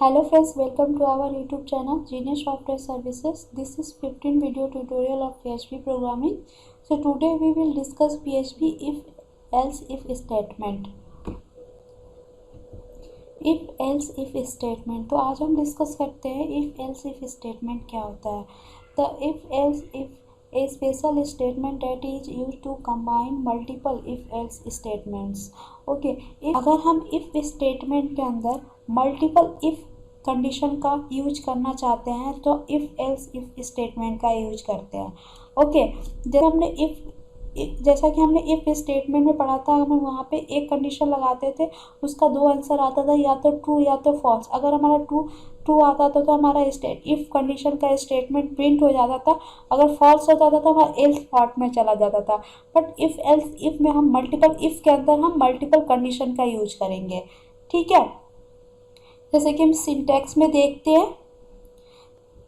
Hello friends, welcome to our YouTube channel Genius Software Services. This is 15 video tutorial of PHP programming. So today we will discuss PHP if else if statement. If else if statement, तो आज हम discuss करते हैं if else if statement क्या होता है. The if else if a special statement that is used to combine multiple if else statements. Okay, अगर हम if statement के अंदर मल्टीपल इफ कंडीशन का यूज करना चाहते हैं तो इफ एल्स इफ स्टेटमेंट का यूज करते हैं. ओके, जैसा कि हमने इफ स्टेटमेंट में पढ़ा था, हम वहाँ पे एक कंडीशन लगाते थे, उसका दो आंसर आता था, या तो ट्रू या तो फॉल्स. अगर हमारा ट्रू आता था तो हमारा इफ कंडीशन का स्टेटमेंट प्रिंट हो जाता था. अगर फॉल्स होता था तो हमारा एल्स पार्ट में चला जाता था. बट इफ एल्स इफ में हम मल्टीपल इफ के अंदर हम मल्टीपल कंडीशन का यूज करेंगे. ठीक है, जैसे कि हम सिंटैक्स में देखते हैं.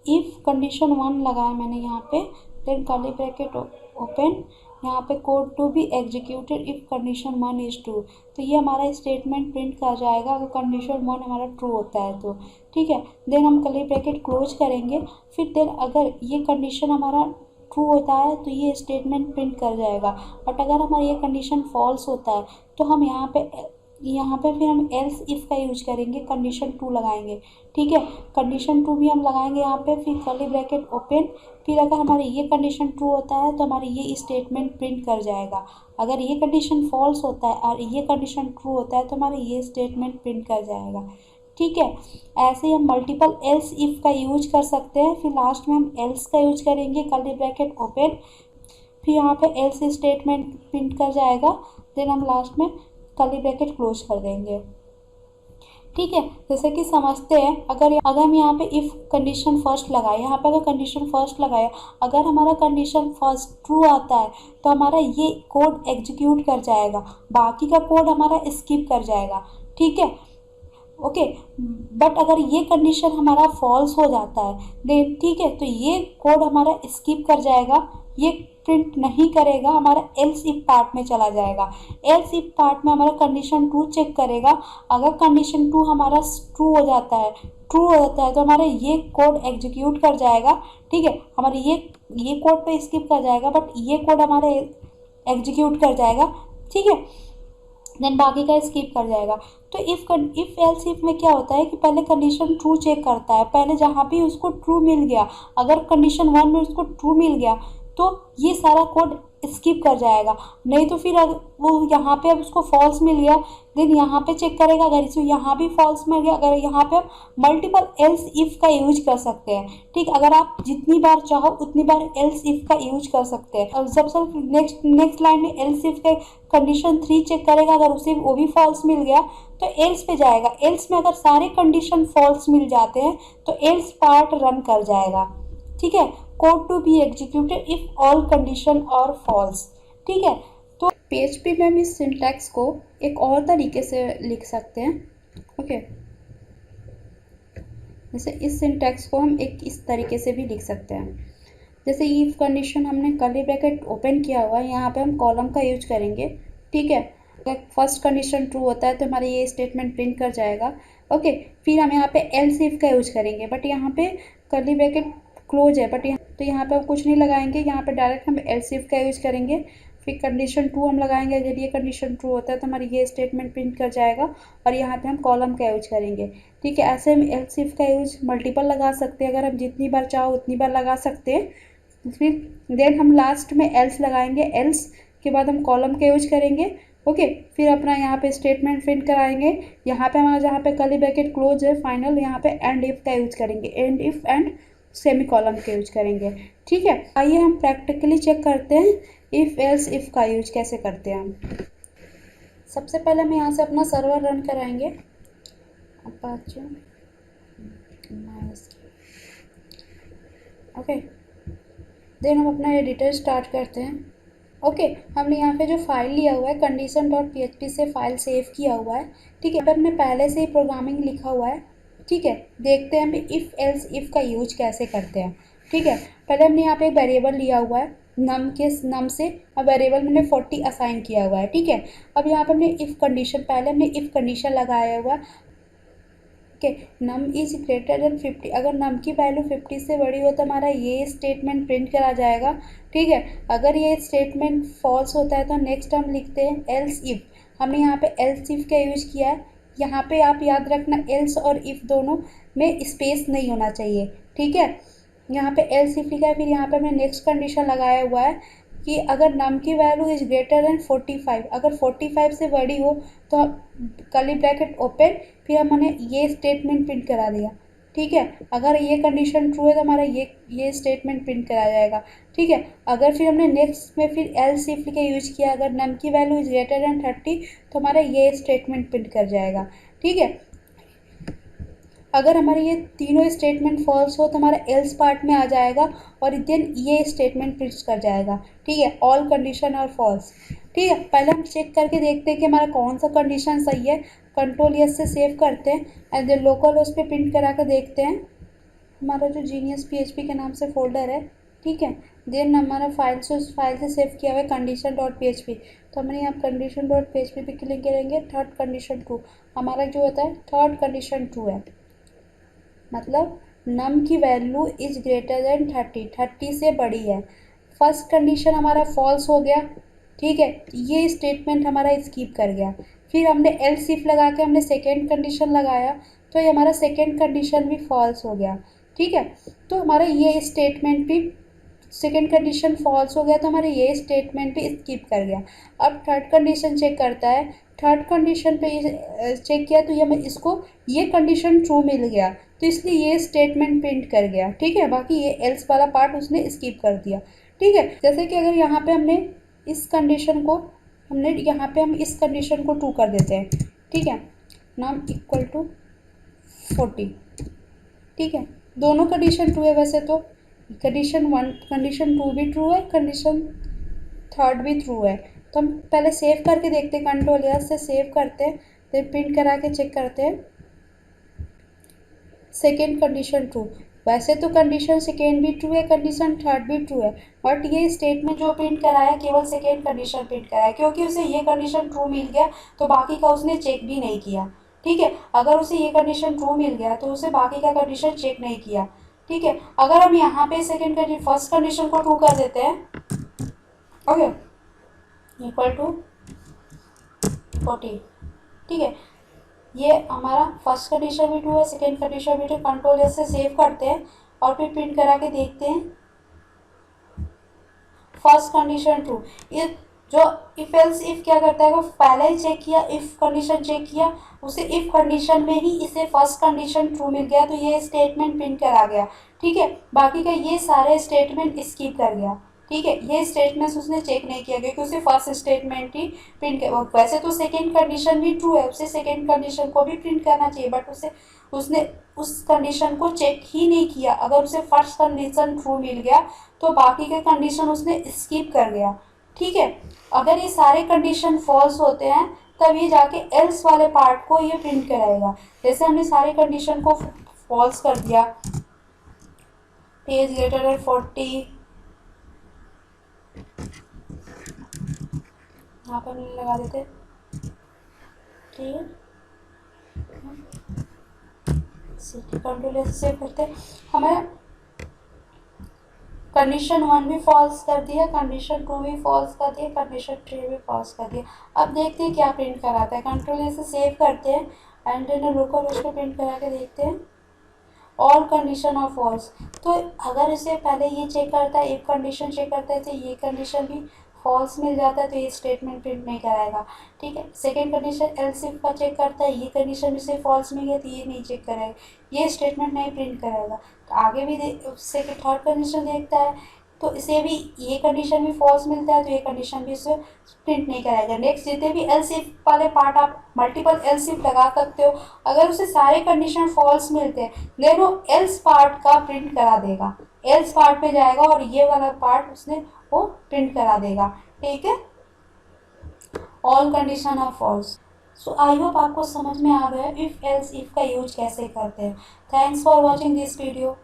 इफ कंडीशन 1 लगाया मैंने यहाँ पे, देन कर्ली ब्रैकेट ओपन, यहाँ पे code to be executed if condition 1 is true. तो ये हमारा स्टेटमेंट प्रिंट कर जाएगा अगर कंडीशन 1 हमारा ट्रू होता है तो. ठीक है, देन हम कर्ली ब्रैकेट क्लोज करेंगे. फिर देन अगर ये कंडीशन हमारा ट्रू होता है तो ये स्टेटमेंट प्रिंट कर जाएगा. बट अगर हमारा ये कंडीशन फॉल्स होता है तो हम यहाँ पे फिर हम एल्स इफ का यूज करेंगे, कंडीशन 2 लगाएंगे. ठीक है, कंडीशन 2 भी हम लगाएंगे यहाँ पे, फिर कर्ली ब्रैकेट ओपन. फिर अगर हमारी ये कंडीशन ट्रू होता है तो हमारी ये स्टेटमेंट प्रिंट कर जाएगा. अगर ये कंडीशन फॉल्स होता है और ये कंडीशन ट्रू होता है तो हमारा ये स्टेटमेंट प्रिंट कर जाएगा. ठीक है, ऐसे ही हम मल्टीपल एल्स इफ का यूज कर सकते हैं. फिर लास्ट में हम एल्स का यूज करेंगे, कर्ली ब्रैकेट ओपन, फिर यहाँ पे एल्स स्टेटमेंट प्रिंट कर जाएगा. देन हम लास्ट में कर्ली ब्रैकेट क्लोज कर देंगे. ठीक है, जैसे कि समझते हैं, अगर हम यहाँ पे इफ कंडीशन फर्स्ट लगाए, यहाँ पे अगर कंडीशन फर्स्ट लगाए, अगर हमारा कंडीशन फर्स्ट ट्रू आता है तो हमारा ये कोड एग्जीक्यूट कर जाएगा, बाकी का कोड हमारा स्किप कर जाएगा. ठीक है, ओके. बट अगर ये कंडीशन हमारा फॉल्स हो जाता है देन ठीक है, तो ये कोड हमारा स्किप कर जाएगा, ये प्रिंट नहीं करेगा, हमारा एल्स इफ पार्ट में चला जाएगा. एल्स इफ पार्ट में हमारा कंडीशन 2 चेक करेगा. अगर कंडीशन 2 हमारा ट्रू हो जाता है तो हमारा ये कोड एग्जीक्यूट कर जाएगा. ठीक है, हमारे ये कोड पे स्किप कर जाएगा बट ये कोड हमारे एग्जीक्यूट कर जाएगा. ठीक है, देन बाकी का स्किप कर जाएगा. तो इफ एल्स इफ में क्या होता है कि पहले कंडीशन ट्रू चेक करता है. पहले जहाँ भी उसको ट्रू मिल गया, अगर कंडीशन 1 में उसको ट्रू मिल गया तो ये सारा कोड स्किप कर जाएगा. नहीं तो फिर वो यहाँ पे अब उसको फॉल्स मिल गया, देन यहाँ पे चेक करेगा. अगर इसको यहाँ भी फॉल्स मिल गया, अगर यहाँ पे आप मल्टीपल एल्स इफ का यूज कर सकते हैं. ठीक, अगर आप जितनी बार चाहो उतनी बार एल्स इफ का यूज कर सकते हैं. अब जब सब नेक्स्ट लाइन में एल्स इफ के कंडीशन 3 चेक करेगा, अगर उसे वो भी फॉल्स मिल गया तो एल्स पे जाएगा. एल्स में अगर सारे कंडीशन फॉल्स मिल जाते हैं तो एल्स पार्ट रन कर जाएगा. ठीक है, code to be executed if all condition are false. ठीक है, तो PHP में हम इस सिंटैक्स को एक और तरीके से लिख सकते हैं. ओके, जैसे इस सिंटैक्स को हम एक इस तरीके से भी लिख सकते हैं. जैसे इफ कंडीशन हमने कर्ली ब्रैकेट ओपन किया हुआ है, यहाँ पे हम कॉलम का यूज करेंगे. ठीक है, अगर फर्स्ट कंडीशन ट्रू होता है तो हमारा ये स्टेटमेंट प्रिंट कर जाएगा. ओके, फिर हम यहाँ पे एल्स इफ का यूज करेंगे, बट यहाँ पे कर्ली ब्रैकेट क्लोज है, बट यहाँ पे हम कुछ नहीं लगाएंगे. यहाँ पे डायरेक्ट हम एल्स इफ का यूज करेंगे. फिर कंडीशन 2 हम लगाएंगे, अगर ये कंडीशन ट्रू होता है तो हमारी ये स्टेटमेंट प्रिंट कर जाएगा. और यहाँ पे हम कॉलम का यूज करेंगे. ठीक है, ऐसे हम एल्स इफ का यूज मल्टीपल लगा सकते हैं. अगर हम जितनी बार चाहो उतनी बार लगा सकते हैं. फिर देन हम लास्ट में एल्स लगाएंगे. एल्स के बाद हम कॉलम का यूज करेंगे. ओके, फिर अपना यहाँ पे स्टेटमेंट प्रिंट कराएंगे. यहाँ पे हमारा जहाँ पे कर्ली ब्रैकेट क्लोज है फाइनल, यहाँ पे एंड इफ का यूज करेंगे. And if and semi column का यूज करेंगे. ठीक है, आइए हम प्रैक्टिकली चेक करते हैं इफ एल्स इफ का यूज कैसे करते हैं हम. सबसे पहले हम यहाँ से अपना सर्वर रन कराएंगे, अपाचे ओके. देन हम अपना एडिटर स्टार्ट करते हैं. ओके, हमने यहाँ पे जो फाइल लिया हुआ है condition.php से फाइल सेव किया हुआ है. ठीक है, अब हमने पहले से ही प्रोग्रामिंग लिखा हुआ है. ठीक है, देखते हैं हम इफ एल्स इफ का यूज कैसे करते हैं. ठीक है, पहले हमने यहाँ पे एक वेरिएबल लिया हुआ है नम से, अब वेरिएबल मैंने 40 असाइन किया हुआ है. ठीक है, अब यहाँ पे हमने इफ कंडीशन लगाया हुआ है. Okay, num is greater than 50, अगर नम की वैल्यू 50 से बड़ी हो तो हमारा ये स्टेटमेंट प्रिंट करा जाएगा। ठीक है, अगर ये स्टेटमेंट फॉल्स होता है तो नेक्स्ट हम लिखते हैं एल्स इफ। हमने यहाँ पे एल्स इफ का यूज किया है। यहाँ पे आप याद रखना एल्स और इफ दोनों में स्पेस नहीं होना चाहिए। ठीक है, यहाँ पे एल्स इफ लिखा है, फिर यहाँ पे हमने नेक्स्ट कंडीशन लगाया हुआ है कि अगर नम की वैल्यू इज ग्रेटर देन 45, अगर 45 से बड़ी हो तो कर्ली ब्रैकेट ओपन, फिर हमने ये स्टेटमेंट प्रिंट करा दिया। ठीक है, अगर ये कंडीशन ट्रू है तो हमारा ये स्टेटमेंट प्रिंट करा जाएगा। ठीक है, अगर फिर हमने नेक्स्ट में फिर एल्स इफ का यूज किया, अगर नम की वैल्यू इज ग्रेटर देन 30 तो हमारा ये स्टेटमेंट प्रिंट कर जाएगा। ठीक है, अगर हमारे ये तीनों स्टेटमेंट फॉल्स हो तो हमारा एल्स पार्ट में आ जाएगा और देन ये स्टेटमेंट प्रिंट कर जाएगा। ठीक है, ऑल कंडीशन आर फॉल्स। ठीक है, पहले हम चेक करके देखते हैं कि हमारा कौन सा कंडीशन सही है। कंट्रोल एस से सेव करते हैं एंड देन लोकल उस पर प्रिंट करा कर देखते हैं। हमारा जो जीनियस PHP के नाम से फोल्डर है, ठीक है, देन हमारा फाइल से उस फाइल से सेव किया हुआ है condition.php, तो हमने यहाँ condition.php पे क्लिक करेंगे। थर्ड कंडीशन ट्रू, हमारा जो होता है थर्ड कंडीशन ट्रू है, मतलब नम की वैल्यू इज ग्रेटर देन 30 से बड़ी है। फर्स्ट कंडीशन हमारा फॉल्स हो गया। ठीक है, ये स्टेटमेंट हमारा स्किप कर गया। फिर हमने एल्स इफ लगा के हमने सेकेंड कंडीशन लगाया तो ये हमारा सेकेंड कंडीशन भी फॉल्स हो गया। ठीक है, तो हमारा ये स्टेटमेंट भी सेकेंड कंडीशन फॉल्स हो गया तो हमारे ये स्टेटमेंट भी स्किप कर गया। अब थर्ड कंडीशन चेक करता है, थर्ड कंडीशन पे चेक किया तो ये हमें इसको ये कंडीशन ट्रू मिल गया तो इसलिए ये स्टेटमेंट प्रिंट कर गया। ठीक है, बाकी ये एल्स वाला पार्ट उसने स्किप कर दिया। ठीक है, जैसे कि अगर यहाँ पे हमने इस कंडीशन को हम इस कंडीशन को ट्रू कर देते हैं। ठीक है, नाम इक्वल टू 40। ठीक है, दोनों कंडीशन ट्रू है वैसे तो, कंडीशन 1 कंडीशन 2 भी ट्रू है, कंडीशन थर्ड भी ट्रू है। तो हम पहले सेव करके देखते हैं, कंट्रोल एस से सेव करते हैं, फिर प्रिंट करा के चेक करते हैं। सेकेंड कंडीशन ट्रू, वैसे तो कंडीशन सेकेंड भी ट्रू है, कंडीशन थर्ड भी ट्रू है, बट ये स्टेटमेंट जो प्रिंट कराया केवल सेकेंड कंडीशन प्रिंट कराया, क्योंकि उसे ये कंडीशन ट्रू मिल गया तो बाकी का उसने चेक भी नहीं किया। ठीक है, अगर उसे ये कंडीशन ट्रू मिल गया तो उसे बाकी का कंडीशन चेक नहीं किया। ठीक है, अगर हम यहाँ पे फर्स्ट कंडीशन को ट्रू कर देते हैं, ओके, इक्वल टू 40। ठीक है, ये हमारा फर्स्ट कंडीशन भी ट्रू है, सेकेंड कंडीशन भी ट्रू। कंट्रोल एस से सेव करते हैं और फिर प्रिंट करा के देखते हैं। फर्स्ट कंडीशन ट्रू, ये जो इफ एल्स इफ क्या करता है, वो पहले ही चेक किया, इफ कंडीशन चेक किया, उसे इफ कंडीशन में ही इसे फर्स्ट कंडीशन ट्रू मिल गया तो ये स्टेटमेंट प्रिंट करा गया। ठीक है, बाकी का ये सारे स्टेटमेंट स्किप कर गया। ठीक है, ये स्टेटमेंट्स उसने चेक नहीं किया क्योंकि उसे फर्स्ट स्टेटमेंट ही प्रिंट कर, वैसे तो सेकेंड कंडीशन भी ट्रू है, उसे सेकेंड कंडीशन को भी प्रिंट करना चाहिए, बट उसने उस कंडीशन को चेक ही नहीं किया। अगर उसे फर्स्ट कंडीशन ट्रू मिल गया तो बाकी के कंडीशन उसने स्किप कर गया। ठीक है, अगर ये सारे कंडीशन फॉल्स होते हैं तब ये जाके एल्स वाले पार्ट को ये प्रिंट कराएगा। जैसे हमने सारे कंडीशन को फॉल्स कर दिया, पेज ग्रेटर देन 40, यहाँ पर लगा देते। ठीक है, कंट्रोल से सेव करते, हमारा कंडीशन 1 भी फॉल्स कर दिया, कंडीशन 2 भी फॉल्स कर दिया, कंडीशन 3 भी फॉल्स कर दिया। अब देखते हैं क्या प्रिंट कराता है। कंट्रोल से सेव करते हैं एंड देन लोकल उसको प्रिंट करा के देखते हैं। ऑल कंडीशन ऑफ फॉल्स, तो अगर इसे पहले ये चेक करता है, एक कंडीशन चेक करता है तो ये कंडीशन भी फॉल्स मिल जाता है तो ये स्टेटमेंट प्रिंट नहीं कराएगा। ठीक है, सेकेंड कंडीशन एल्स इफ का चेक करता है, ये कंडीशन भी से फॉल्स मिल गया तो ये नहीं चेक कराएगा, ये स्टेटमेंट नहीं प्रिंट कराएगा। तो आगे भी थर्ड कंडीशन देखता है तो इसे भी ये कंडीशन भी फॉल्स मिलता है तो ये कंडीशन भी इसे प्रिंट नहीं कराएगा। नेक्स्ट जितने भी एल्स इफ वाले पार्ट आप मल्टीपल एल्स इफ लगा सकते हो, अगर उसे सारे कंडीशन फॉल्स मिलते हैं देन वो एल्स पार्ट का प्रिंट करा देगा, एल्स पार्ट पे जाएगा और ये वाला पार्ट उसने वो प्रिंट करा देगा। ठीक है, all condition of false. So I hope आपको समझ में आ गया इफ एल्स इफ का यूज कैसे करते हैं। Thanks for watching this video.